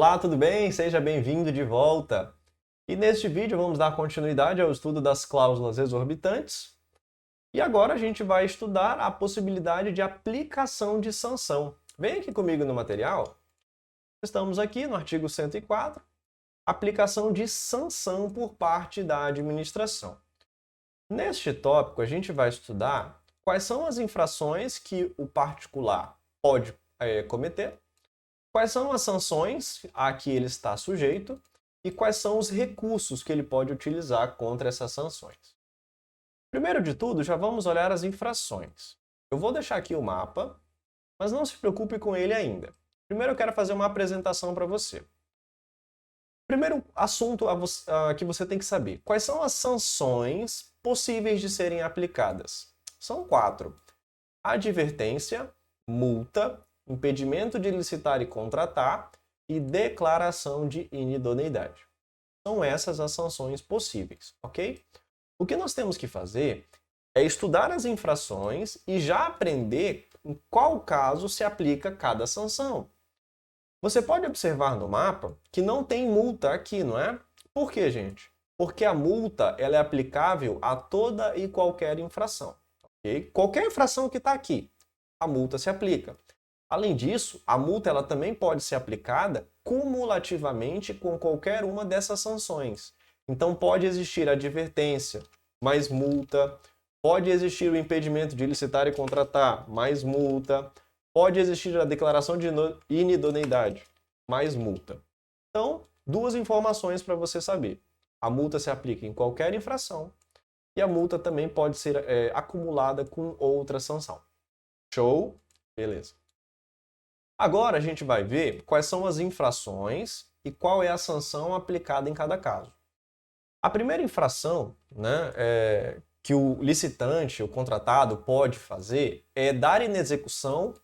Olá, tudo bem? Seja bem-vindo de volta. E neste vídeo vamos dar continuidade ao estudo das cláusulas exorbitantes. E agora a gente vai estudar a possibilidade de aplicação de sanção. Vem aqui comigo no material. Estamos aqui no artigo 104, aplicação de sanção por parte da administração. Neste tópico, a gente vai estudar quais são as infrações que o particular pode cometer, quais são as sanções a que ele está sujeito e quais são os recursos que ele pode utilizar contra essas sanções. Primeiro de tudo, já vamos olhar as infrações. Eu vou deixar aqui o mapa, mas não se preocupe com ele ainda. Primeiro eu quero fazer uma apresentação para você. Primeiro assunto que você tem que saber. Quais são as sanções possíveis de serem aplicadas? São 4. Advertência, multa, impedimento de licitar e contratar e declaração de inidoneidade. São essas as sanções possíveis, ok? O que nós temos que fazer é estudar as infrações e já aprender em qual caso se aplica cada sanção. Você pode observar no mapa que não tem multa aqui, não é? Por quê, gente? Porque a multa ela é aplicável a toda e qualquer infração. Okay? Qualquer infração que está aqui, a multa se aplica. Além disso, a multa ela também pode ser aplicada cumulativamente com qualquer uma dessas sanções. Então pode existir advertência, mais multa, pode existir o impedimento de licitar e contratar, mais multa, pode existir a declaração de inidoneidade, mais multa. Então, 2 informações para você saber. A multa se aplica em qualquer infração e a multa também pode ser acumulada com outra sanção. Show? Beleza. Agora a gente vai ver quais são as infrações e qual é a sanção aplicada em cada caso. A primeira infração, que o licitante, o contratado, pode fazer é dar inexecução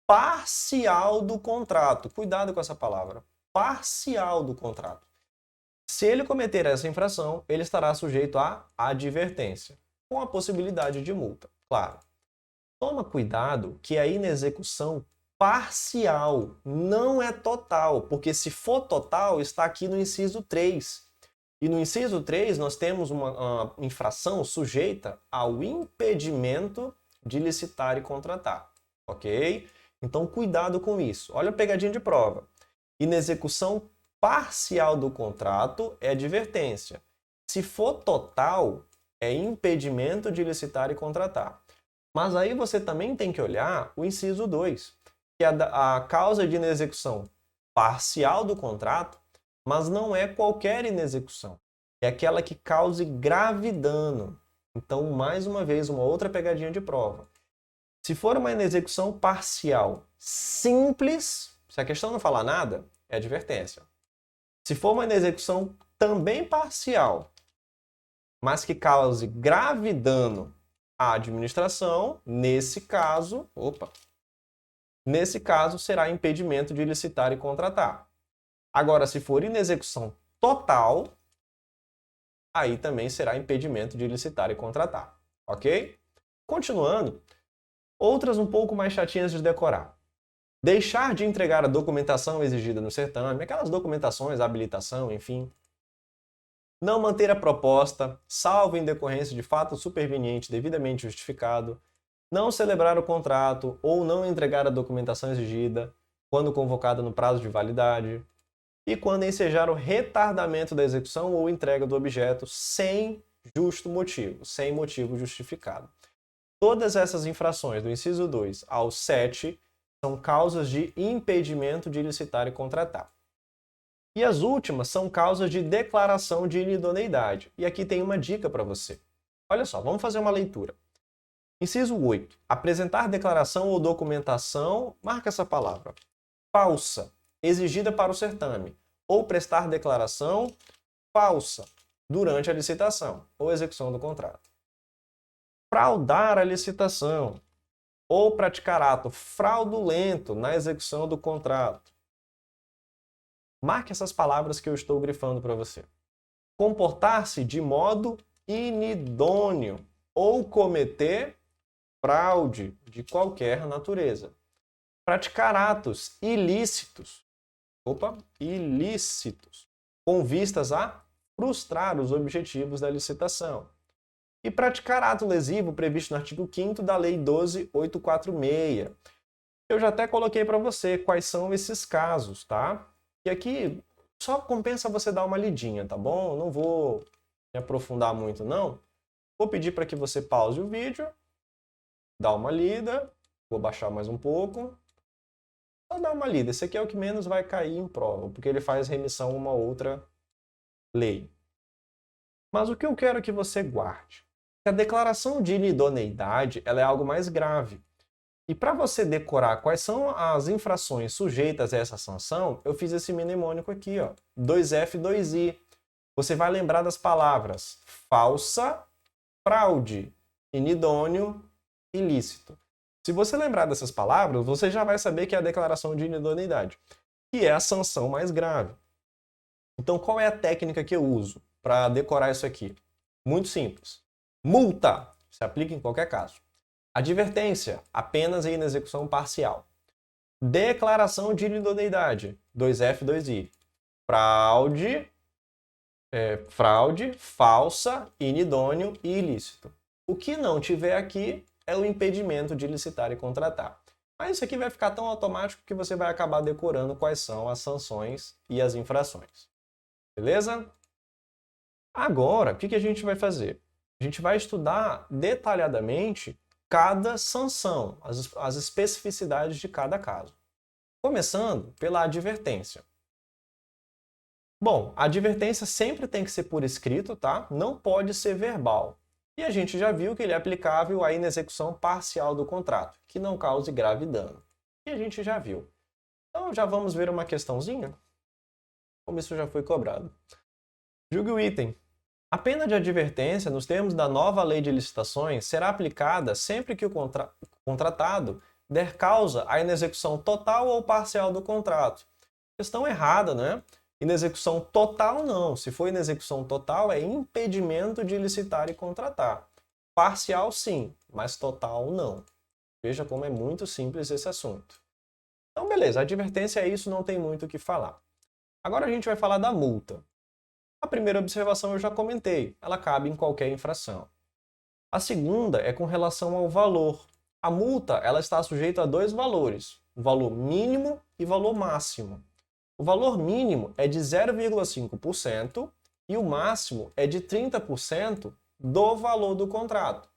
parcial do contrato. Cuidado com essa palavra. Parcial do contrato. Se ele cometer essa infração, ele estará sujeito à advertência, com a possibilidade de multa, claro. Toma cuidado que a inexecução parcial não é total, porque se for total, está aqui no inciso 3. E no inciso 3, nós temos uma infração sujeita ao impedimento de licitar e contratar, ok? Então, cuidado com isso. Olha a pegadinha de prova. Inexecução parcial do contrato é advertência. Se for total, é impedimento de licitar e contratar. Mas aí você também tem que olhar o inciso 2, que é a causa de inexecução parcial do contrato, mas não é qualquer inexecução. É aquela que cause grave dano. Então, mais uma vez, uma outra pegadinha de prova. Se for uma inexecução parcial simples, se a questão não falar nada, é advertência. Se for uma inexecução também parcial, mas que cause grave dano à administração, nesse caso será impedimento de licitar e contratar. Agora, se for inexecução total, aí também será impedimento de licitar e contratar, ok? Continuando, outras um pouco mais chatinhas de decorar. Deixar de entregar a documentação exigida no certame, aquelas documentações, habilitação, enfim. Não manter a proposta, salvo em decorrência de fato superveniente devidamente justificado. Não celebrar o contrato ou não entregar a documentação exigida quando convocada no prazo de validade. E quando ensejar o retardamento da execução ou entrega do objeto sem justo motivo, sem motivo justificado. Todas essas infrações, do inciso 2 ao 7, são causas de impedimento de licitar e contratar. E as últimas são causas de declaração de inidoneidade. E aqui tem uma dica para você. Olha só, vamos fazer uma leitura. Inciso 8. Apresentar declaração ou documentação, marca essa palavra, falsa, exigida para o certame, ou prestar declaração falsa durante a licitação ou execução do contrato. Fraudar a licitação ou praticar ato fraudulento na execução do contrato. Marque essas palavras que eu estou grifando para você. Comportar-se de modo inidôneo ou cometer fraude de qualquer natureza. Praticar atos ilícitos ilícitos, com vistas a frustrar os objetivos da licitação. E praticar ato lesivo previsto no artigo 5º da Lei 12.846. Eu já até coloquei para você quais são esses casos, tá? E aqui só compensa você dar uma lidinha, tá bom? Eu não vou me aprofundar muito, não. Vou pedir para que você pause o vídeo, dá uma lida, vou baixar mais um pouco. Só dá uma lida. Esse aqui é o que menos vai cair em prova, porque ele faz remissão a uma outra lei. Mas o que eu quero que você guarde? A declaração de inidoneidade ela é algo mais grave. E para você decorar quais são as infrações sujeitas a essa sanção, eu fiz esse mnemônico aqui, ó, 2F, 2I. Você vai lembrar das palavras falsa, fraude, inidôneo, ilícito. Se você lembrar dessas palavras, você já vai saber que é a declaração de inidoneidade, que é a sanção mais grave. Então, qual é a técnica que eu uso para decorar isso aqui? Muito simples. Multa, se aplica em qualquer caso. Advertência, apenas em inexecução parcial. Declaração de inidoneidade, 2F, 2I. Fraude, falsa, inidôneo e ilícito. O que não tiver aqui é o impedimento de licitar e contratar. Mas isso aqui vai ficar tão automático que você vai acabar decorando quais são as sanções e as infrações. Beleza? Agora, o que a gente vai fazer? A gente vai estudar detalhadamente cada sanção, as especificidades de cada caso. Começando pela advertência. Bom, a advertência sempre tem que ser por escrito, tá? Não pode ser verbal. E a gente já viu que ele é aplicável à inexecução parcial do contrato, que não cause grave dano. E a gente já viu. Então já vamos ver uma questãozinha? Como isso já foi cobrado. Julgue o item. A pena de advertência, nos termos da nova lei de licitações, será aplicada sempre que o contratado der causa à inexecução total ou parcial do contrato. Questão errada, né? Inexecução total não. Se for inexecução total, é impedimento de licitar e contratar. Parcial sim, mas total não. Veja como é muito simples esse assunto. Então, beleza, a advertência é isso, não tem muito o que falar. Agora a gente vai falar da multa. A primeira observação eu já comentei, ela cabe em qualquer infração. A segunda é com relação ao valor. A multa ela está sujeita a dois valores, o valor mínimo e valor máximo. O valor mínimo é de 0,5% e o máximo é de 30% do valor do contrato.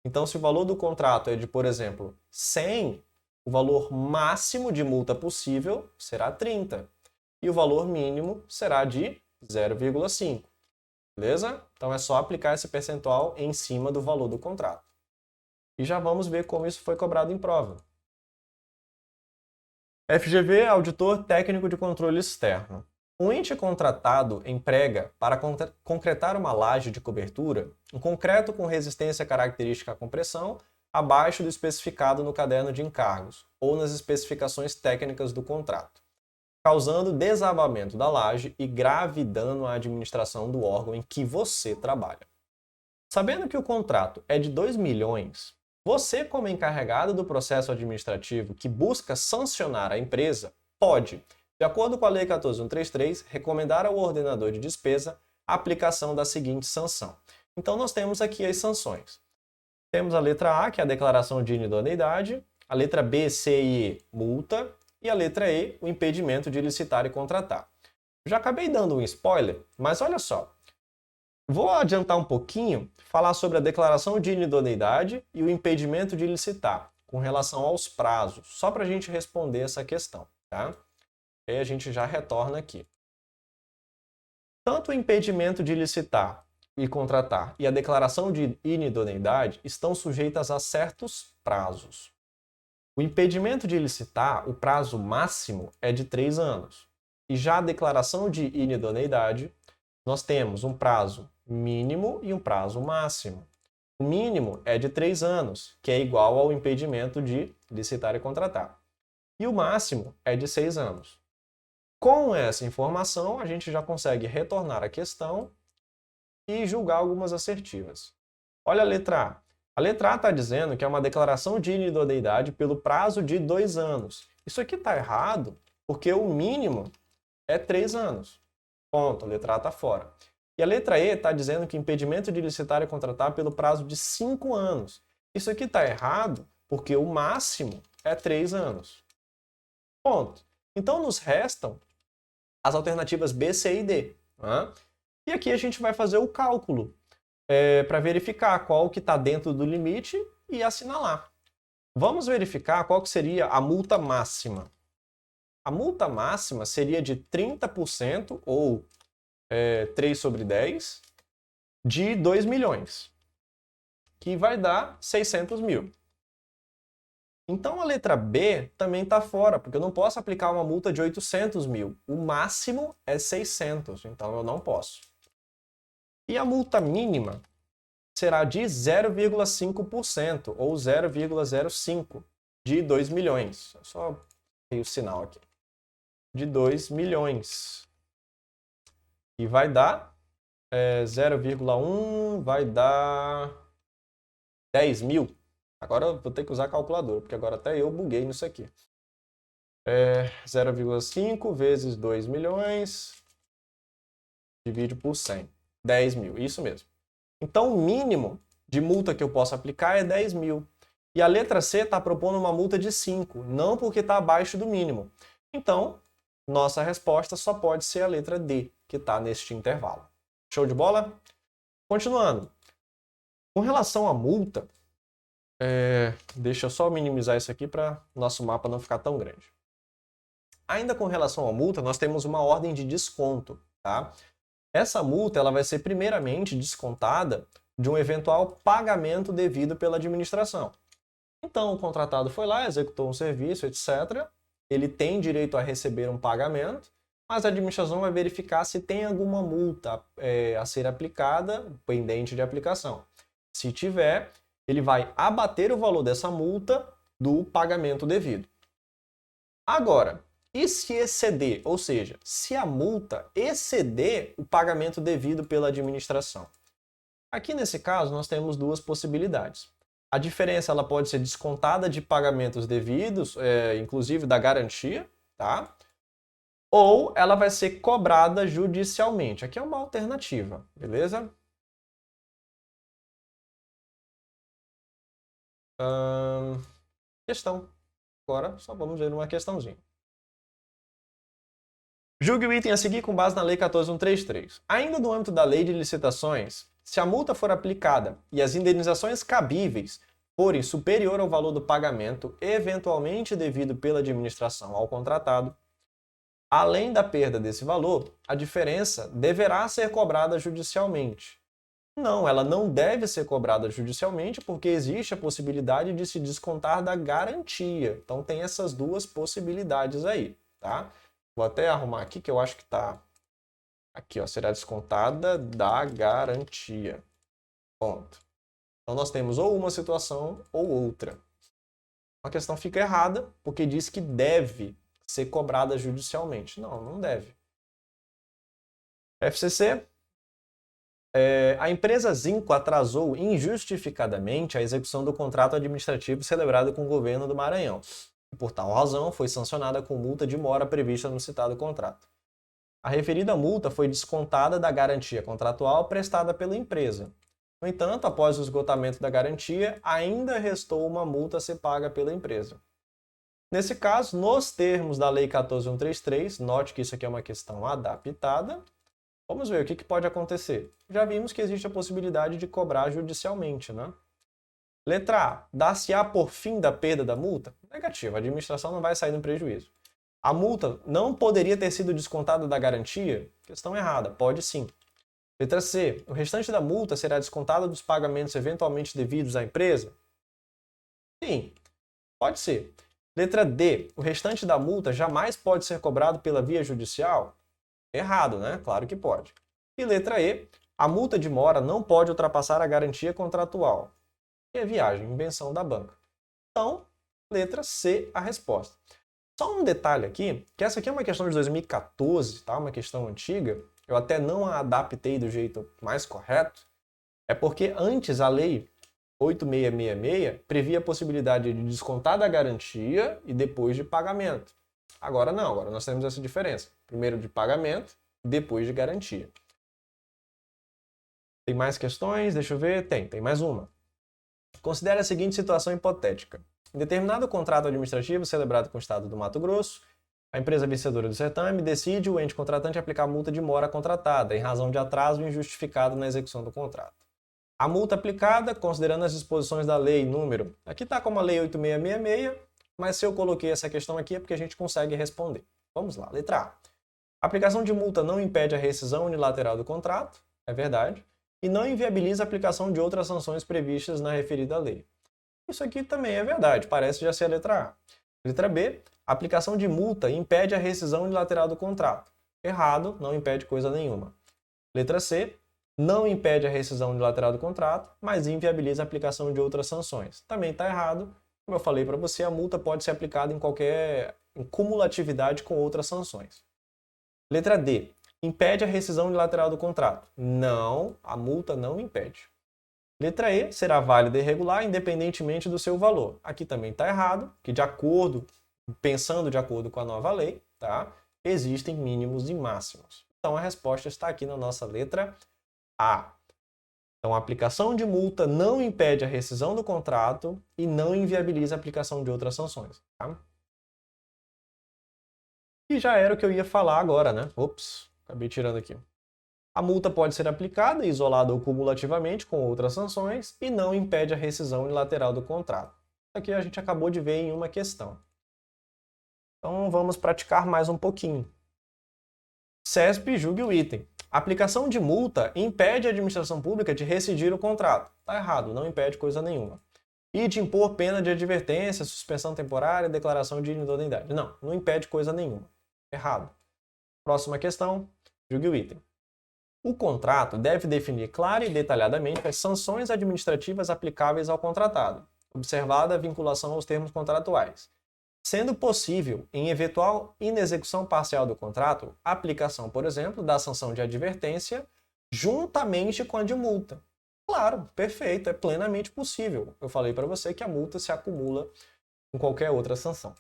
Então, se o valor do contrato é de, por exemplo, 100, o valor máximo de multa possível será 30 e o valor mínimo será de 0,5. Beleza? Então é só aplicar esse percentual em cima do valor do contrato. E já vamos ver como isso foi cobrado em prova. FGV, auditor técnico de controle externo. Um ente contratado emprega, para concretar uma laje de cobertura, um concreto com resistência característica à compressão abaixo do especificado no caderno de encargos ou nas especificações técnicas do contrato, causando desabamento da laje e grave dano à administração do órgão em que você trabalha. Sabendo que o contrato é de 2 milhões, você, como encarregado do processo administrativo que busca sancionar a empresa, pode, de acordo com a Lei 14.133, recomendar ao ordenador de despesa a aplicação da seguinte sanção. Então, nós temos aqui as sanções. Temos a letra A, que é a declaração de inidoneidade, a letra B, C e E, multa, e a letra E, o impedimento de licitar e contratar. Já acabei dando um spoiler, mas olha só. Vou adiantar um pouquinho, falar sobre a declaração de inidoneidade e o impedimento de licitar, com relação aos prazos, só para a gente responder essa questão, tá? E aí a gente já retorna aqui. Tanto o impedimento de licitar e contratar e a declaração de inidoneidade estão sujeitas a certos prazos. O impedimento de licitar, o prazo máximo é de 3 anos. E já a declaração de inidoneidade, nós temos um prazo mínimo e um prazo máximo. O mínimo é de 3 anos, que é igual ao impedimento de licitar e contratar. E o máximo é de 6 anos. Com essa informação, a gente já consegue retornar a questão e julgar algumas assertivas. Olha a letra A. A letra A está dizendo que é uma declaração de inidoneidade pelo prazo de 2 anos. Isso aqui está errado, porque o mínimo é 3 anos. Ponto, a letra A está fora. E a letra E está dizendo que impedimento de licitar e contratar pelo prazo de 5 anos. Isso aqui está errado porque o máximo é 3 anos. Ponto. Então nos restam as alternativas B, C e D. Né? E aqui a gente vai fazer o cálculo para verificar qual que está dentro do limite e assinalar. Vamos verificar qual que seria a multa máxima. A multa máxima seria de 30% ou 3 sobre 10 de 2 milhões, que vai dar 600 mil. Então a letra B também está fora, porque eu não posso aplicar uma multa de 800 mil. O máximo é 600, então eu não posso. E a multa mínima será de 0,5% ou 0,05 de 2 milhões. Só tem o sinal aqui. De 2 milhões. E vai dar 0,1, vai dar 10 mil. Agora eu vou ter que usar calculador, porque agora até eu buguei nisso aqui. 0,5 vezes 2 milhões, divide por 100. 10 mil, isso mesmo. Então o mínimo de multa que eu posso aplicar é 10 mil. E a letra C está propondo uma multa de 5, não porque está abaixo do mínimo. Então, nossa resposta só pode ser a letra D, que está neste intervalo. Show de bola? Continuando. Com relação à multa, deixa eu só minimizar isso aqui para nosso mapa não ficar tão grande. Ainda com relação à multa, nós temos uma ordem de desconto. Tá? Essa multa ela vai ser primeiramente descontada de um eventual pagamento devido pela administração. Então, o contratado foi lá, executou um serviço, etc. Ele tem direito a receber um pagamento, mas a administração vai verificar se tem alguma multa a ser aplicada, pendente de aplicação. Se tiver, ele vai abater o valor dessa multa do pagamento devido. Agora, e se exceder, ou seja, se a multa exceder o pagamento devido pela administração? Aqui nesse caso, nós temos duas possibilidades. A diferença ela pode ser descontada de pagamentos devidos, inclusive da garantia, tá? Ou ela vai ser cobrada judicialmente. Aqui é uma alternativa, beleza? Questão. Agora só vamos ver uma questãozinha. Julgue o item a seguir com base na Lei 14.133. Ainda no âmbito da Lei de Licitações, se a multa for aplicada e as indenizações cabíveis forem superior ao valor do pagamento eventualmente devido pela administração ao contratado, além da perda desse valor, a diferença deverá ser cobrada judicialmente. Não, ela não deve ser cobrada judicialmente porque existe a possibilidade de se descontar da garantia. Então tem essas duas possibilidades aí, tá? Vou até arrumar aqui que eu acho que está aqui, ó, será descontada da garantia. Ponto. Então nós temos ou uma situação ou outra. A questão fica errada porque diz que deve ser cobrada judicialmente. Não, não deve. FCC. A empresa Zinco atrasou injustificadamente a execução do contrato administrativo celebrado com o governo do Maranhão. E, por tal razão, foi sancionada com multa de mora prevista no citado contrato. A referida multa foi descontada da garantia contratual prestada pela empresa. No entanto, após o esgotamento da garantia, ainda restou uma multa a ser paga pela empresa. Nesse caso, nos termos da Lei 14.133, note que isso aqui é uma questão adaptada, vamos ver o que pode acontecer. Já vimos que existe a possibilidade de cobrar judicialmente, né? Letra A. Dar-se-á por fim da perda da multa? Negativo, a administração não vai sair no prejuízo. A multa não poderia ter sido descontada da garantia? Questão errada, pode sim. Letra C. O restante da multa será descontado dos pagamentos eventualmente devidos à empresa? Sim, pode ser. Letra D. O restante da multa jamais pode ser cobrado pela via judicial? Errado, né? Claro que pode. E letra E. A multa de mora não pode ultrapassar a garantia contratual. E a viagem, invenção da banca. Então, letra C, a resposta. Só um detalhe aqui, que essa aqui é uma questão de 2014, tá? Uma questão antiga. Eu até não a adaptei do jeito mais correto. É porque antes a lei 8666 previa a possibilidade de descontar da garantia e depois de pagamento. Agora não, agora nós temos essa diferença. Primeiro de pagamento, depois de garantia. Tem mais questões? Deixa eu ver. Tem mais uma. Considere a seguinte situação hipotética. Em determinado contrato administrativo celebrado com o Estado do Mato Grosso, a empresa vencedora do certame decide o ente contratante aplicar multa de mora contratada, em razão de atraso injustificado na execução do contrato. A multa aplicada, considerando as disposições da lei número... Aqui está como a lei 8666, mas se eu coloquei essa questão aqui é porque a gente consegue responder. Vamos lá, letra A. A aplicação de multa não impede a rescisão unilateral do contrato, é verdade, e não inviabiliza a aplicação de outras sanções previstas na referida lei. Isso aqui também é verdade, parece já ser a letra A. Letra B. A aplicação de multa impede a rescisão unilateral do contrato. Errado, não impede coisa nenhuma. Letra C. Não impede a rescisão unilateral do contrato, mas inviabiliza a aplicação de outras sanções. Também está errado. Como eu falei para você, a multa pode ser aplicada em cumulatividade com outras sanções. Letra D. Impede a rescisão unilateral do contrato. Não, a multa não impede. Letra E. Será válida e regular independentemente do seu valor. Aqui também está errado, que pensando de acordo com a nova lei, tá? Existem mínimos e máximos. Então a resposta está aqui na nossa letra A. Então a aplicação de multa não impede a rescisão do contrato e não inviabiliza a aplicação de outras sanções. Tá? E já era o que eu ia falar agora, né? Ops, acabei tirando aqui. A multa pode ser aplicada isolada ou cumulativamente com outras sanções e não impede a rescisão unilateral do contrato. Isso aqui a gente acabou de ver em uma questão. Então vamos praticar mais um pouquinho. CESP julgue o item. A aplicação de multa impede a administração pública de rescindir o contrato. Está errado, não impede coisa nenhuma. E de impor pena de advertência, suspensão temporária, declaração de inidoneidade. Não, não impede coisa nenhuma. Errado. Próxima questão, julgue o item. O contrato deve definir clara e detalhadamente as sanções administrativas aplicáveis ao contratado, observada a vinculação aos termos contratuais. Sendo possível, em eventual inexecução parcial do contrato, a aplicação, por exemplo, da sanção de advertência juntamente com a de multa. Claro, perfeito, é plenamente possível. Eu falei para você que a multa se acumula com qualquer outra sanção.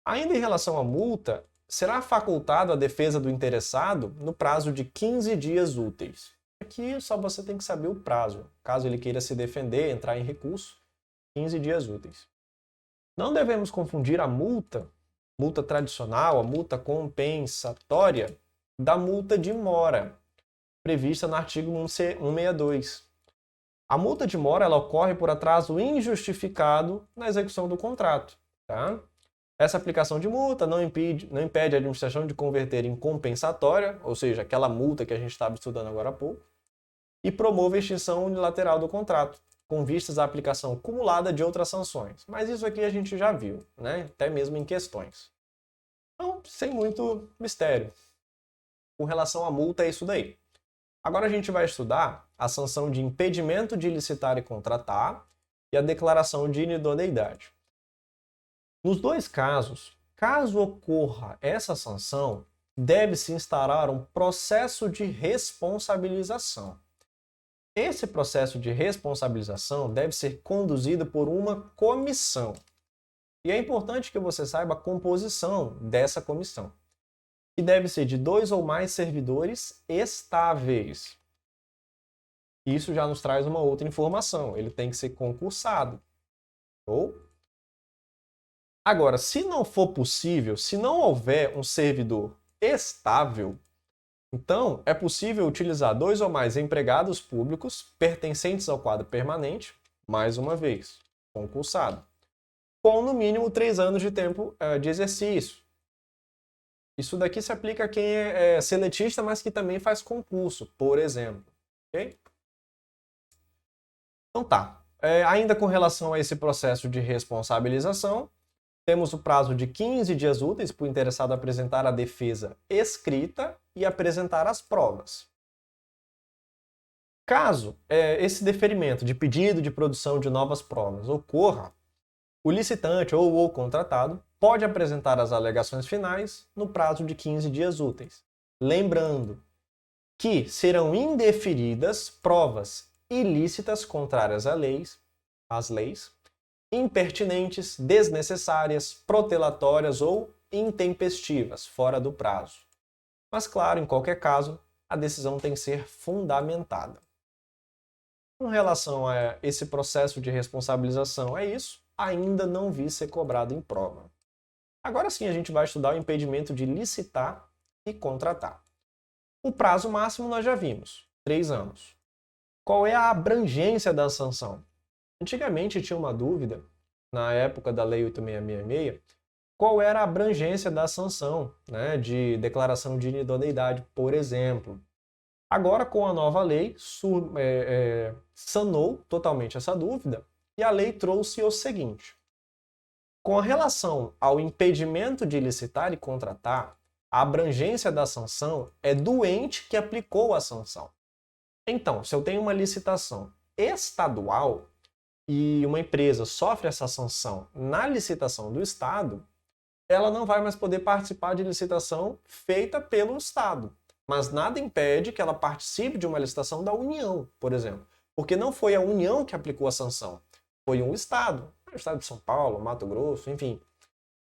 Ainda em relação à multa, será facultado a defesa do interessado no prazo de 15 dias úteis. Aqui só você tem que saber o prazo. Caso ele queira se defender, entrar em recurso, 15 dias úteis. Não devemos confundir a multa tradicional, a multa compensatória, da multa de mora, prevista no artigo 162. A multa de mora ela ocorre por atraso injustificado na execução do contrato. Tá? Essa aplicação de multa não impede a administração de converter em compensatória, ou seja, aquela multa que a gente estava estudando agora há pouco, e promove a extinção unilateral do contrato, com vistas à aplicação cumulada de outras sanções. Mas isso aqui a gente já viu, né? Até mesmo em questões. Então, sem muito mistério. Com relação à multa, é isso daí. Agora a gente vai estudar a sanção de impedimento de licitar e contratar e a declaração de inidoneidade. Nos dois casos, caso ocorra essa sanção, deve-se instaurar um processo de responsabilização. Esse processo de responsabilização deve ser conduzido por uma comissão. E é importante que você saiba a composição dessa comissão, que deve ser de 2 ou mais servidores estáveis. Isso já nos traz uma outra informação. Ele tem que ser concursado. Agora, se não for possível, se não houver um servidor estável, então é possível utilizar 2 ou mais empregados públicos pertencentes ao quadro permanente, mais uma vez, concursado, com no mínimo 3 anos de tempo de exercício. Isso daqui se aplica a quem é seletista, mas que também faz concurso, por exemplo. Okay? Então tá. Ainda com relação a esse processo de responsabilização, temos o prazo de 15 dias úteis para o interessado apresentar a defesa escrita e apresentar as provas. Caso esse deferimento de pedido de produção de novas provas ocorra, o licitante ou o contratado pode apresentar as alegações finais no prazo de 15 dias úteis. Lembrando que serão indeferidas provas ilícitas contrárias às leis impertinentes, desnecessárias, protelatórias ou intempestivas, fora do prazo. Mas, claro, em qualquer caso, a decisão tem que ser fundamentada. Com relação a esse processo de responsabilização, é isso, ainda não vi ser cobrado em prova. Agora sim a gente vai estudar o impedimento de licitar e contratar. O prazo máximo nós já vimos, 3 anos. Qual é a abrangência da sanção? Antigamente tinha uma dúvida, na época da Lei 8666, qual era a abrangência da sanção, né, de declaração de inidoneidade, por exemplo. Agora, com a nova lei, sanou totalmente essa dúvida e a lei trouxe o seguinte. Com relação ao impedimento de licitar e contratar, a abrangência da sanção é do ente que aplicou a sanção. Então, se eu tenho uma licitação estadual e uma empresa sofre essa sanção na licitação do Estado, ela não vai mais poder participar de licitação feita pelo Estado. Mas nada impede que ela participe de uma licitação da União, por exemplo. Porque não foi a União que aplicou a sanção, foi um Estado. O Estado de São Paulo, Mato Grosso, enfim.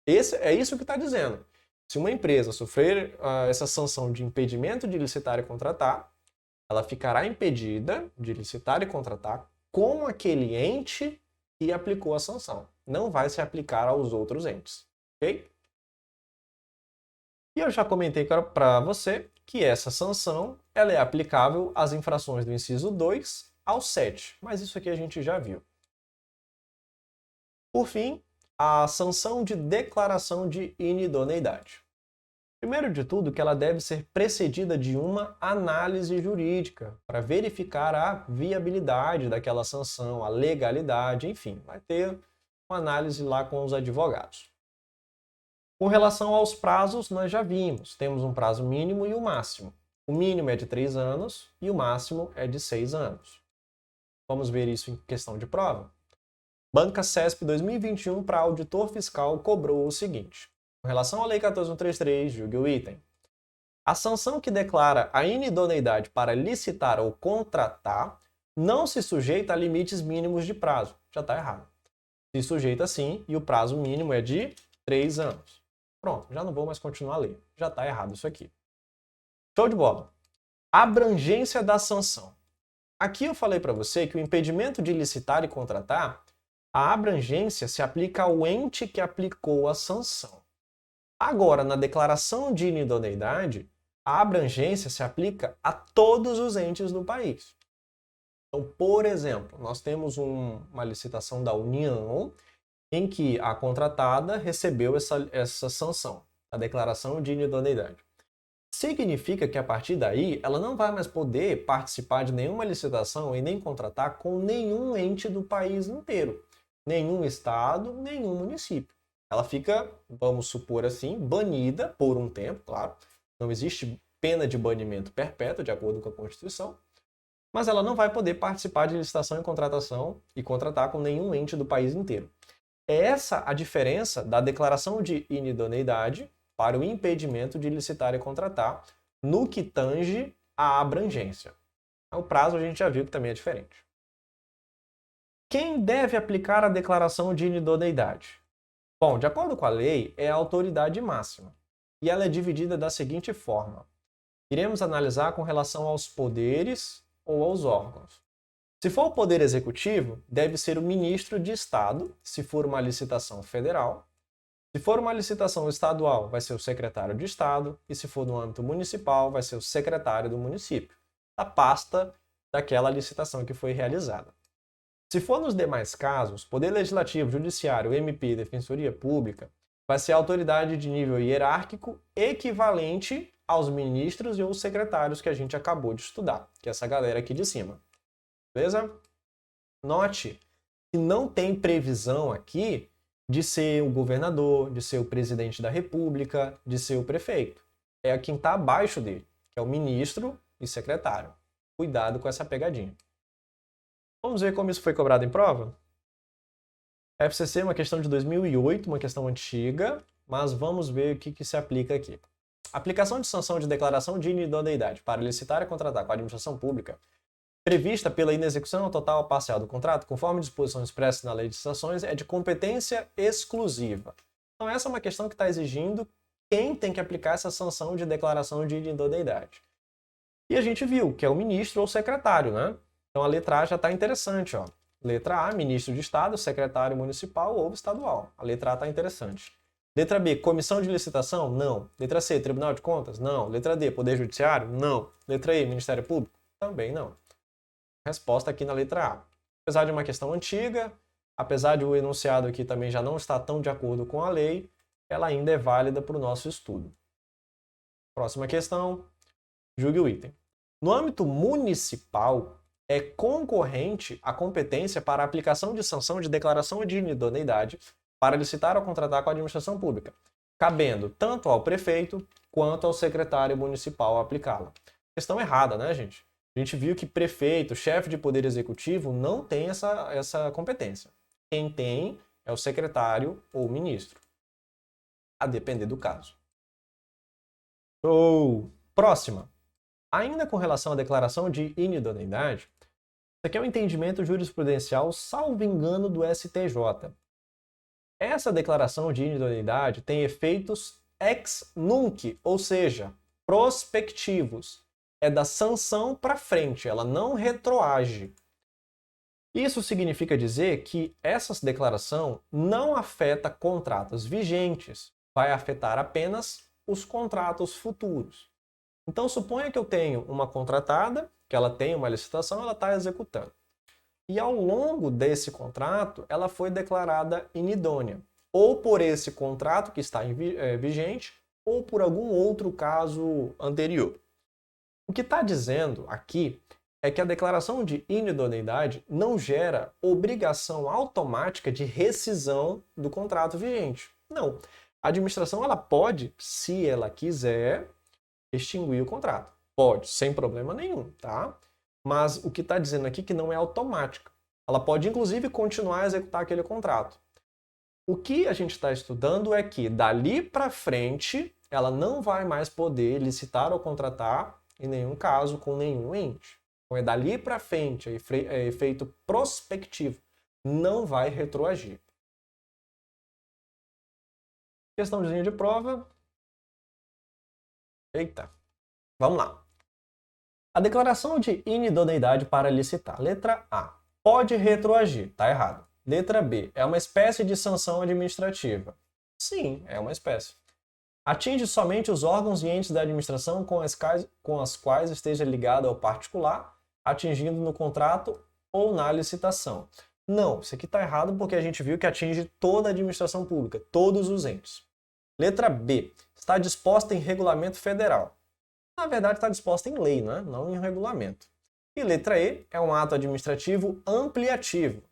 É isso que está dizendo. Se uma empresa sofrer essa sanção de impedimento de licitar e contratar, ela ficará impedida de licitar e contratar com aquele ente que aplicou a sanção. Não vai se aplicar aos outros entes. Ok? E eu já comentei para você que essa sanção ela é aplicável às infrações do inciso 2 ao 7, mas isso aqui a gente já viu. Por fim, a sanção de declaração de inidoneidade. Primeiro de tudo, que ela deve ser precedida de uma análise jurídica para verificar a viabilidade daquela sanção, a legalidade, enfim, vai ter uma análise lá com os advogados. Com relação aos prazos, nós já vimos, temos um prazo mínimo e o máximo. O mínimo é de 3 anos e o máximo é de 6 anos. Vamos ver isso em questão de prova? Banca CESP 2021 para auditor fiscal cobrou o seguinte. Com relação à Lei 14.133, julgue o item. A sanção que declara a inidoneidade para licitar ou contratar não se sujeita a limites mínimos de prazo. Já está errado. Se sujeita sim e o prazo mínimo é de 3 anos. Pronto, já não vou mais continuar a ler. Já está errado isso aqui. Show de bola. Abrangência da sanção. Aqui eu falei para você que o impedimento de licitar e contratar, a abrangência se aplica ao ente que aplicou a sanção. Agora, na declaração de inidoneidade, a abrangência se aplica a todos os entes do país. Então, por exemplo, nós temos uma licitação da União em que a contratada recebeu essa sanção, a declaração de inidoneidade. Significa que a partir daí ela não vai mais poder participar de nenhuma licitação e nem contratar com nenhum ente do país inteiro, nenhum estado, nenhum município. Ela fica, vamos supor assim, banida por um tempo, claro. Não existe pena de banimento perpétuo, de acordo com a Constituição, mas ela não vai poder participar de licitação e contratação e contratar com nenhum ente do país inteiro. É essa a diferença da declaração de inidoneidade para o impedimento de licitar e contratar no que tange à abrangência. O prazo a gente já viu que também é diferente. Quem deve aplicar a declaração de inidoneidade? Bom, de acordo com a lei, é a autoridade máxima. E ela é dividida da seguinte forma. Iremos analisar com relação aos poderes ou aos órgãos. Se for o Poder Executivo, deve ser o ministro de Estado, se for uma licitação federal. Se for uma licitação estadual, vai ser o secretário de Estado. E se for no âmbito municipal, vai ser o secretário do município, a pasta daquela licitação que foi realizada. Se for nos demais casos, Poder Legislativo, Judiciário, MP, Defensoria Pública, vai ser a autoridade de nível hierárquico equivalente aos ministros e aos secretários que a gente acabou de estudar, que é essa galera aqui de cima. Beleza? Note que não tem previsão aqui de ser o governador, de ser o presidente da República, de ser o prefeito. É quem está abaixo dele, que é o ministro e secretário. Cuidado com essa pegadinha. Vamos ver como isso foi cobrado em prova? FCC é uma questão de 2008, uma questão antiga, mas vamos ver o que se aplica aqui. Aplicação de sanção de declaração de inidoneidade para licitar e contratar com a administração pública prevista pela inexecução total ou parcial do contrato, conforme disposições expressas na lei de licitações, é de competência exclusiva. Então essa é uma questão que está exigindo quem tem que aplicar essa sanção de declaração de inidoneidade. E a gente viu que é o ministro ou secretário, né? Então a letra A já está interessante, ó. Letra A, ministro de Estado, secretário municipal ou estadual. A letra A está interessante. Letra B, comissão de licitação? Não. Letra C, Tribunal de Contas? Não. Letra D, Poder Judiciário? Não. Letra E, Ministério Público? Também não. Resposta aqui na letra A. Apesar de uma questão antiga, apesar de o enunciado aqui também já não estar tão de acordo com a lei, ela ainda é válida para o nosso estudo. Próxima questão, julgue o item. No âmbito municipal, é concorrente a competência para a aplicação de sanção de declaração de inidoneidade para licitar ou contratar com a administração pública, cabendo tanto ao prefeito quanto ao secretário municipal aplicá-la. Questão errada, né, gente? A gente viu que prefeito, chefe de poder executivo, não tem essa competência. Quem tem é o secretário ou o ministro, a depender do caso. Próxima. Ainda com relação à declaração de inidoneidade, isso aqui é um entendimento jurisprudencial, salvo engano, do STJ. Essa declaração de inidoneidade tem efeitos ex nunc, ou seja, prospectivos. É da sanção para frente, ela não retroage. Isso significa dizer que essa declaração não afeta contratos vigentes, vai afetar apenas os contratos futuros. Então, suponha que eu tenho uma contratada, que ela tem uma licitação, ela está executando. E ao longo desse contrato, ela foi declarada inidônea, ou por esse contrato que está vigente, ou por algum outro caso anterior. O que está dizendo aqui é que a declaração de inidoneidade não gera obrigação automática de rescisão do contrato vigente. Não. A administração ela pode, se ela quiser, extinguir o contrato. Pode, sem problema nenhum, tá? Mas o que está dizendo aqui é que não é automática. Ela pode, inclusive, continuar a executar aquele contrato. O que a gente está estudando é que, dali para frente, ela não vai mais poder licitar ou contratar, em nenhum caso, com nenhum ente. Então, é dali para frente, é efeito prospectivo. Não vai retroagir. Questão de linha de prova. Eita, vamos lá. A declaração de inidoneidade para licitar. Letra A. Pode retroagir. Tá errado. Letra B. É uma espécie de sanção administrativa. Sim, é uma espécie. Atinge somente os órgãos e entes da administração com as quais esteja ligado ao particular, atingindo no contrato ou na licitação. Não, isso aqui está errado porque a gente viu que atinge toda a administração pública, todos os entes. Letra B. Está disposta em regulamento federal. Na verdade, está disposta em lei, né? Não em regulamento. E letra E é um ato administrativo ampliativo.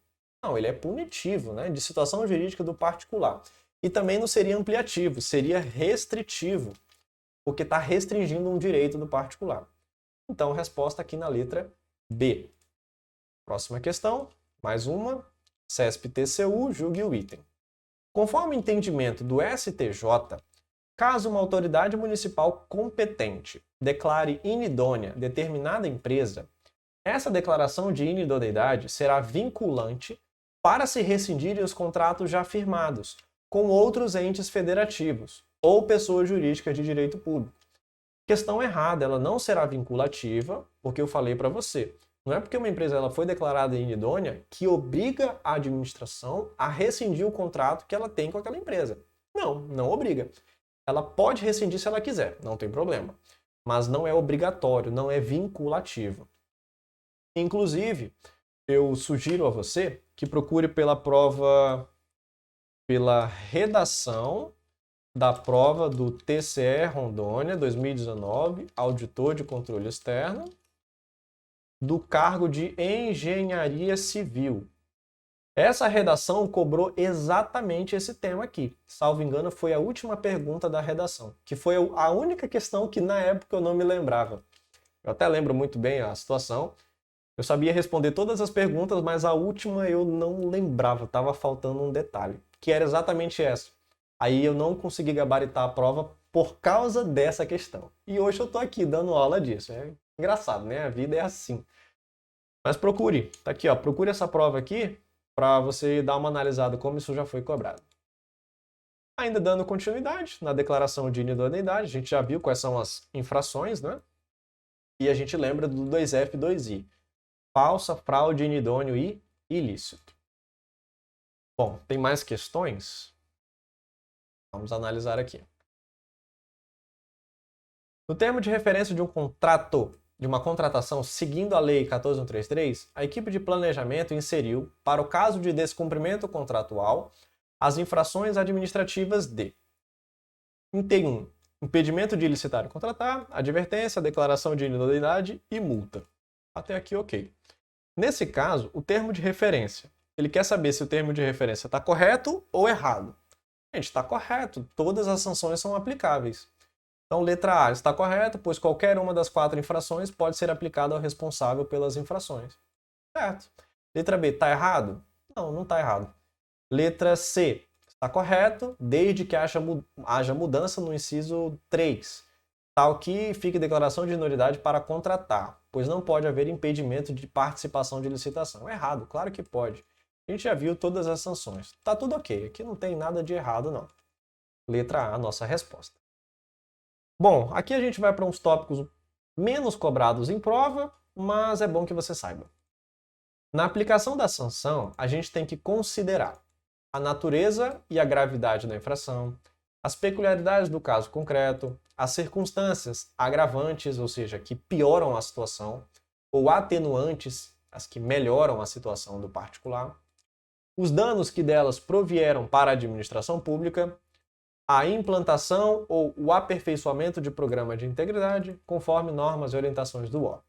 Não, ele é punitivo, né? De situação jurídica do particular. E também não seria ampliativo, seria restritivo, porque está restringindo um direito do particular. Então, resposta aqui na letra B. Próxima questão, mais uma. CESP-TCU, julgue o item. Conforme o entendimento do STJ, caso uma autoridade municipal competente declare inidônea determinada empresa, essa declaração de inidoneidade será vinculante para se rescindirem os contratos já firmados com outros entes federativos ou pessoas jurídicas de direito público. Questão errada, ela não será vinculativa, porque eu falei para você, não é porque uma empresa ela foi declarada inidônea que obriga a administração a rescindir o contrato que ela tem com aquela empresa. Não, não obriga. Ela pode rescindir se ela quiser, não tem problema. Mas não é obrigatório, não é vinculativo. Inclusive, eu sugiro a você que procure pela redação da prova do TCE Rondônia 2019, auditor de controle externo, do cargo de engenharia civil. Essa redação cobrou exatamente esse tema aqui. Salvo engano, foi a última pergunta da redação, que foi a única questão que na época eu não me lembrava. Eu até lembro muito bem a situação. Eu sabia responder todas as perguntas, mas a última eu não lembrava, estava faltando um detalhe, que era exatamente essa. Aí eu não consegui gabaritar a prova por causa dessa questão. E hoje eu estou aqui dando aula disso. É engraçado, né? A vida é assim. Mas procure, tá aqui, ó, procure essa prova aqui para você dar uma analisada como isso já foi cobrado. Ainda dando continuidade na declaração de inidoneidade, a gente já viu quais são as infrações, né? E a gente lembra do 2F e 2I. Falsa, fraude, inidôneo e ilícito. Bom, tem mais questões? Vamos analisar aqui. No termo de referência de um contrato, de uma contratação seguindo a Lei 14.133, a equipe de planejamento inseriu, para o caso de descumprimento contratual, as infrações administrativas de item 1, impedimento de licitar e contratar, advertência, declaração de inidoneidade e multa. Até aqui, ok. Nesse caso, o termo de referência, ele quer saber se o termo de referência está correto ou errado. Gente, está correto, todas as sanções são aplicáveis. Então, letra A está correta, pois qualquer uma das 4 infrações pode ser aplicada ao responsável pelas infrações. Certo. Letra B, está errado? Não, não está errado. Letra C, está correto, desde que haja mudança no inciso 3. Tal que fique declaração de nulidade para contratar, pois não pode haver impedimento de participação de licitação. Errado, claro que pode. A gente já viu todas as sanções. Tá tudo ok, aqui não tem nada de errado não. Letra A, nossa resposta. Bom, aqui a gente vai para uns tópicos menos cobrados em prova, mas é bom que você saiba. Na aplicação da sanção, a gente tem que considerar a natureza e a gravidade da infração, as peculiaridades do caso concreto, as circunstâncias agravantes, ou seja, que pioram a situação, ou atenuantes, as que melhoram a situação do particular, os danos que delas provieram para a administração pública, a implantação ou o aperfeiçoamento de programa de integridade, conforme normas e orientações do órgão.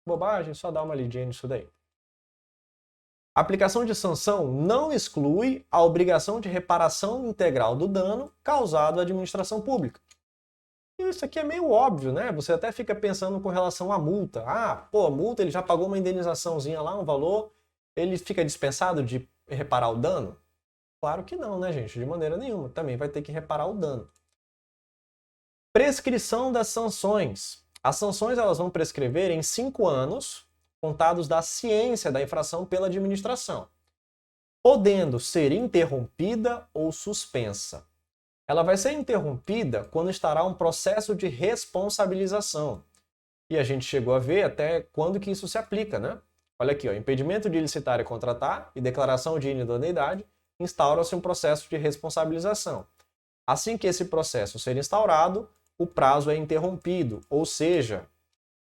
Bobagem, só dá uma lidinha nisso daí. A aplicação de sanção não exclui a obrigação de reparação integral do dano causado à administração pública. Isso aqui é meio óbvio, né? Você até fica pensando com relação à multa. Ah, pô, a multa, ele já pagou uma indenizaçãozinha lá, um valor, ele fica dispensado de reparar o dano? Claro que não, né, gente? De maneira nenhuma. Também vai ter que reparar o dano. Prescrição das sanções. As sanções elas vão prescrever em 5 anos, contados da ciência da infração pela administração, podendo ser interrompida ou suspensa. Ela vai ser interrompida quando estará um processo de responsabilização. E a gente chegou a ver até quando que isso se aplica, né? Olha aqui, ó, impedimento de licitar e contratar e declaração de inidoneidade, instaura-se um processo de responsabilização. Assim que esse processo ser instaurado, o prazo é interrompido, ou seja,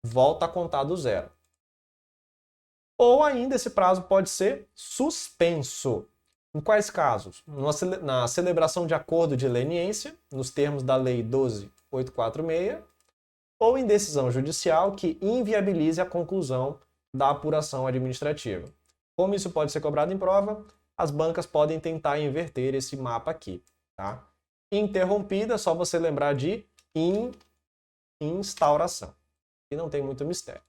volta a contar do zero. Ou ainda esse prazo pode ser suspenso. Em quais casos? Na celebração de acordo de leniência, nos termos da Lei 12.846, ou em decisão judicial que inviabilize a conclusão da apuração administrativa. Como isso pode ser cobrado em prova? As bancas podem tentar inverter esse mapa aqui. Tá? Interrompida, só você lembrar de instauração. E não tem muito mistério.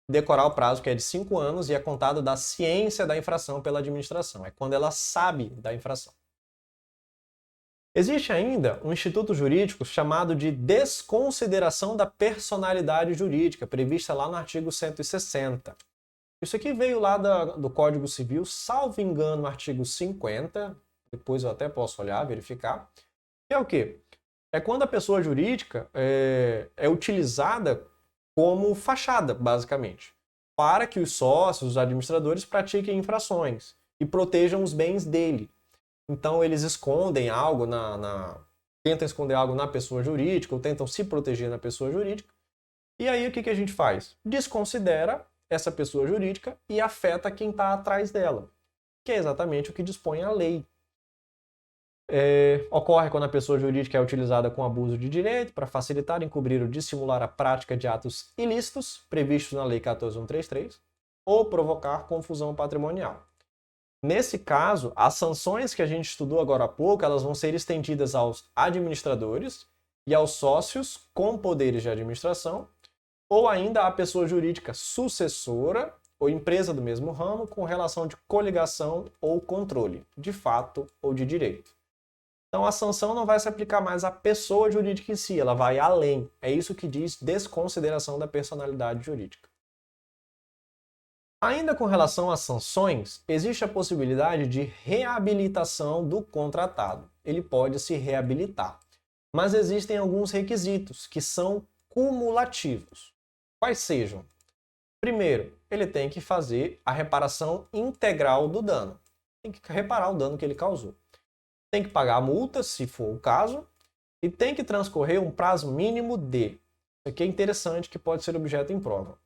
Decorar o prazo, que é de 5 anos, e é contado da ciência da infração pela administração. É quando ela sabe da infração. Existe ainda um instituto jurídico chamado de desconsideração da personalidade jurídica, prevista lá no artigo 160. Isso aqui veio lá do Código Civil, salvo engano, no artigo 50, depois eu até posso olhar, verificar, que é o quê? É quando a pessoa jurídica é utilizada como fachada, basicamente, para que os sócios, os administradores, pratiquem infrações e protejam os bens dele. Então eles escondem algo tentam esconder algo na pessoa jurídica ou tentam se proteger na pessoa jurídica. E aí o que a gente faz? Desconsidera essa pessoa jurídica e afeta quem está atrás dela, que é exatamente o que dispõe a lei. Ocorre quando a pessoa jurídica é utilizada com abuso de direito para facilitar, encobrir ou dissimular a prática de atos ilícitos previstos na Lei 14.133 ou provocar confusão patrimonial. Nesse caso, as sanções que a gente estudou agora há pouco, elas vão ser estendidas aos administradores e aos sócios com poderes de administração, ou ainda à pessoa jurídica sucessora ou empresa do mesmo ramo com relação de coligação ou controle, de fato ou de direito. Então a sanção não vai se aplicar mais à pessoa jurídica em si, ela vai além. É isso que diz desconsideração da personalidade jurídica. Ainda com relação às sanções, existe a possibilidade de reabilitação do contratado. Ele pode se reabilitar. Mas existem alguns requisitos que são cumulativos. Quais sejam? Primeiro, ele tem que fazer a reparação integral do dano. Tem que reparar o dano que ele causou. Tem que pagar a multa, se for o caso, e tem que transcorrer um prazo mínimo de. Isso aqui é interessante, que pode ser objeto em prova.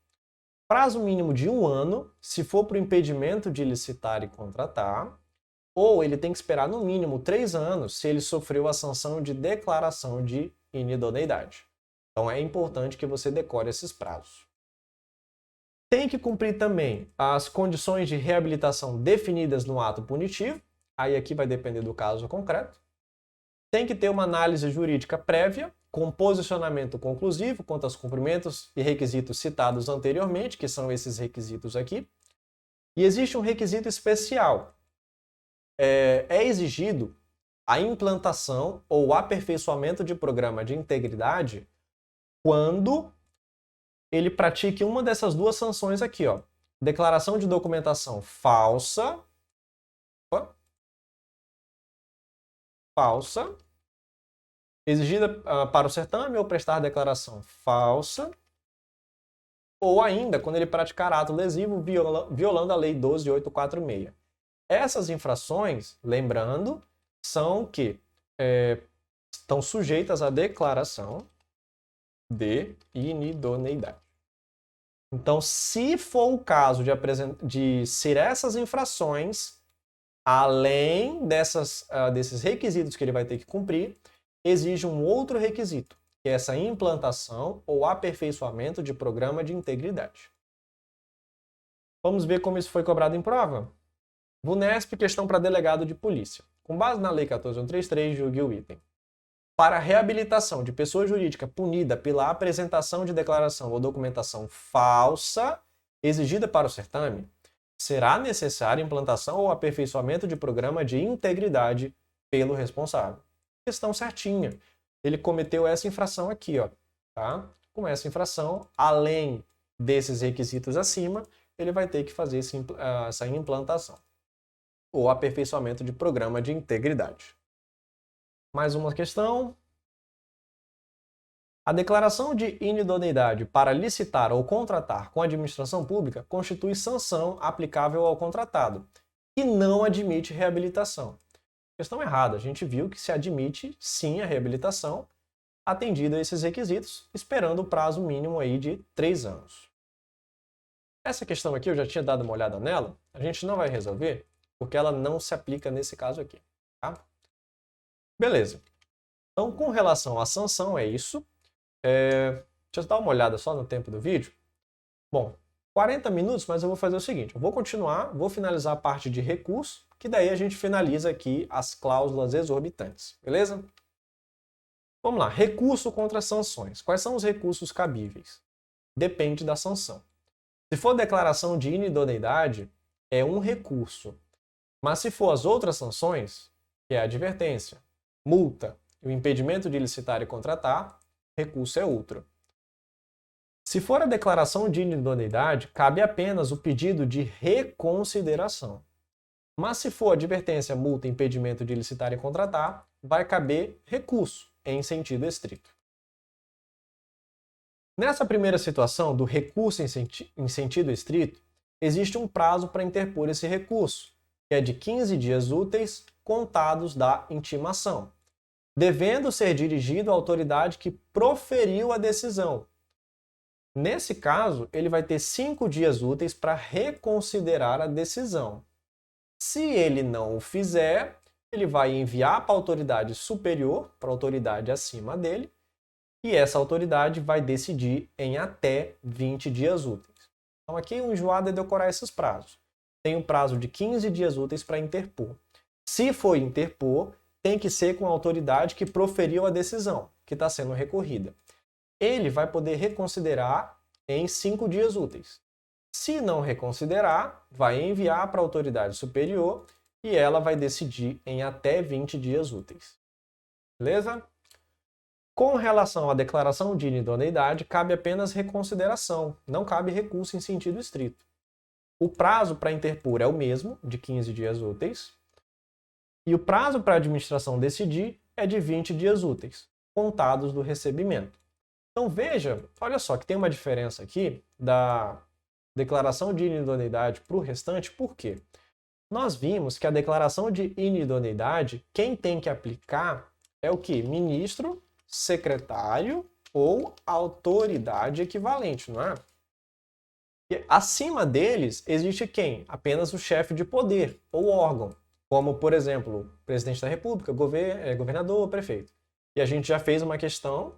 Prazo mínimo de 1 ano, se for para o impedimento de licitar e contratar, ou ele tem que esperar no mínimo 3 anos se ele sofreu a sanção de declaração de inidoneidade. Então é importante que você decore esses prazos. Tem que cumprir também as condições de reabilitação definidas no ato punitivo, aí aqui vai depender do caso concreto. Tem que ter uma análise jurídica prévia, com posicionamento conclusivo quanto aos cumprimentos e requisitos citados anteriormente, que são esses requisitos aqui. E existe um requisito especial. É exigido a implantação ou aperfeiçoamento de programa de integridade quando ele pratique uma dessas duas sanções aqui, ó. Declaração de documentação falsa, exigida para o certame ou prestar declaração falsa, ou ainda quando ele praticar ato lesivo violando a Lei 12.846. Essas infrações, lembrando, são que estão sujeitas à declaração de inidoneidade. Então, se for o caso de ser essas infrações, além desses requisitos que ele vai ter que cumprir, exige um outro requisito, que é essa implantação ou aperfeiçoamento de programa de integridade. Vamos ver como isso foi cobrado em prova? VUNESP, questão para delegado de polícia. Com base na Lei 14.133, julgue o item. Para a reabilitação de pessoa jurídica punida pela apresentação de declaração ou documentação falsa exigida para o certame, será necessária implantação ou aperfeiçoamento de programa de integridade pelo responsável. Questão certinha. Ele cometeu essa infração aqui, ó, tá? Com essa infração, além desses requisitos acima, ele vai ter que fazer essa implantação ou aperfeiçoamento de programa de integridade. Mais uma questão. A declaração de inidoneidade para licitar ou contratar com a administração pública constitui sanção aplicável ao contratado e não admite reabilitação. Questão errada. A gente viu que se admite sim a reabilitação, atendido a esses requisitos, esperando o prazo mínimo aí de 3 anos. Essa questão aqui eu já tinha dado uma olhada nela, a gente não vai resolver, porque ela não se aplica nesse caso aqui, tá? Beleza. Então, com relação à sanção, é isso. Deixa eu dar uma olhada só no tempo do vídeo. Bom, 40 minutos, mas eu vou fazer o seguinte, eu vou continuar, vou finalizar a parte de recurso, que daí a gente finaliza aqui as cláusulas exorbitantes, beleza? Vamos lá, recurso contra sanções. Quais são os recursos cabíveis? Depende da sanção. Se for declaração de inidoneidade, é um recurso. Mas se for as outras sanções, que é a advertência, multa e o impedimento de licitar e contratar, recurso é outro. Se for a declaração de inidoneidade, cabe apenas o pedido de reconsideração. Mas se for advertência, multa e impedimento de licitar e contratar, vai caber recurso em sentido estrito. Nessa primeira situação do recurso em sentido estrito, existe um prazo para interpor esse recurso, que é de 15 dias úteis contados da intimação, devendo ser dirigido à autoridade que proferiu a decisão. Nesse caso, ele vai ter 5 dias úteis para reconsiderar a decisão. Se ele não o fizer, ele vai enviar para a autoridade superior, para a autoridade acima dele, e essa autoridade vai decidir em até 20 dias úteis. Então aqui o enjoado é decorar esses prazos. Tem um prazo de 15 dias úteis para interpor. Se for interpor, tem que ser com a autoridade que proferiu a decisão, que está sendo recorrida. Ele vai poder reconsiderar em 5 dias úteis. Se não reconsiderar, vai enviar para a autoridade superior e ela vai decidir em até 20 dias úteis. Beleza? Com relação à declaração de inidoneidade, cabe apenas reconsideração, não cabe recurso em sentido estrito. O prazo para interpor é o mesmo, de 15 dias úteis, e o prazo para a administração decidir é de 20 dias úteis, contados do recebimento. Então veja, olha só que tem uma diferença aqui da declaração de inidoneidade para o restante, por quê? Nós vimos que a declaração de inidoneidade, quem tem que aplicar é o que? Ministro, secretário ou autoridade equivalente, não é? E acima deles existe quem? Apenas o chefe de poder ou órgão, como, por exemplo, presidente da República, governador ou prefeito. E a gente já fez uma questão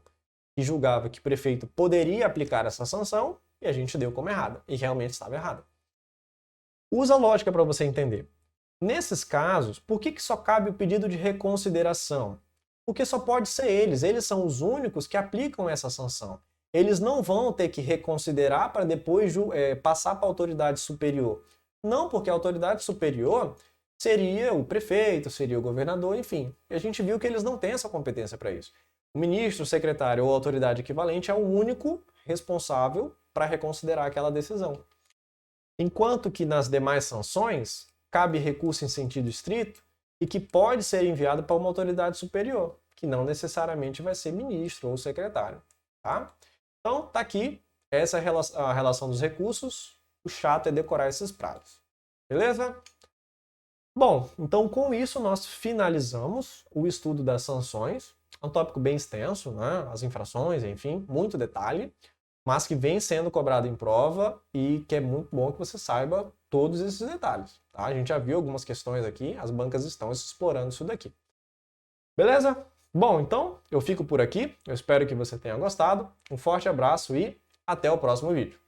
que julgava que o prefeito poderia aplicar essa sanção e a gente deu como errada, e realmente estava errada. Usa a lógica para você entender. Nesses casos, por que só cabe o pedido de reconsideração? Porque só pode ser eles são os únicos que aplicam essa sanção. Eles não vão ter que reconsiderar para depois passar para a autoridade superior. Não, porque a autoridade superior seria o prefeito, seria o governador, enfim. E a gente viu que eles não têm essa competência para isso. O ministro, o secretário ou a autoridade equivalente é o único responsável para reconsiderar aquela decisão. Enquanto que nas demais sanções, cabe recurso em sentido estrito e que pode ser enviado para uma autoridade superior, que não necessariamente vai ser ministro ou secretário. Tá? Então, tá aqui, essa é a relação dos recursos. O chato é decorar esses prazos. Beleza? Bom, então com isso nós finalizamos o estudo das sanções. É um tópico bem extenso, né? As infrações, enfim, muito detalhe, mas que vem sendo cobrado em prova e que é muito bom que você saiba todos esses detalhes. Tá? A gente já viu algumas questões aqui, as bancas estão explorando isso daqui. Beleza? Bom, então eu fico por aqui. Eu espero que você tenha gostado. Um forte abraço e até o próximo vídeo.